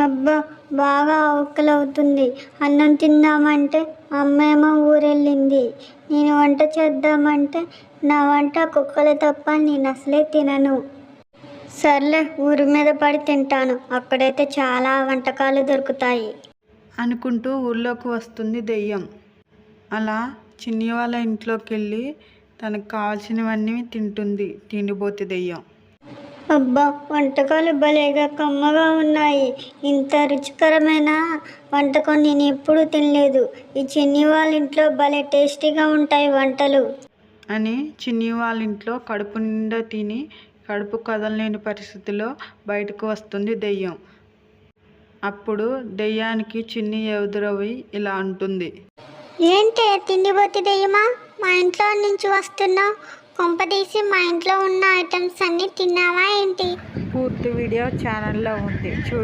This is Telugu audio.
అబ్బా, బాగా ఆకలవుతుంది. అన్నం తిందామంటే అమ్మేమో ఊరెళ్ళింది. నేను వంట చేద్దామంటే నా వంట కుక్కలు తప్ప నేను అసలే తినను. సర్లే, ఊరి మీద పడి తింటాను. అక్కడైతే చాలా వంటకాలు దొరుకుతాయి అనుకుంటూ ఊళ్ళోకి వస్తుంది దెయ్యం. అలా చిన్ని వాళ్ళ ఇంట్లోకి వెళ్ళి తనకు కావాల్సినవన్నీ తింటుంది తిండిపోతే దెయ్యం. అబ్బా, వంటకాలు భలేగా కమ్మగా ఉన్నాయి. ఇంత రుచికరమైన వంటకం నేను ఎప్పుడూ తినలేదు. ఈ చిన్ని వాళ్ళ ఇంట్లో భలే టేస్టీగా ఉంటాయి వంటలు అని చిన్ని వాళ్ళ ఇంట్లో కడుపు నిండా తిని కడుపు కదలలేని పరిస్థితిలో బయటకు వస్తుంది దెయ్యం. అప్పుడు దెయ్యానికి చిన్ని ఎదురవి ఇలా అంటుంది. ఏంటి తిండిపోతే దెయ్యమా, మా ఇంట్లో నుంచి వస్తున్నావు? కొంపదీసి మా ఇంట్లో ఉన్న ఐటమ్స్ అన్నీ తిన్నావా ఏంటి? పూర్తి వీడియో ఛానల్లో ఉంది చూడండి.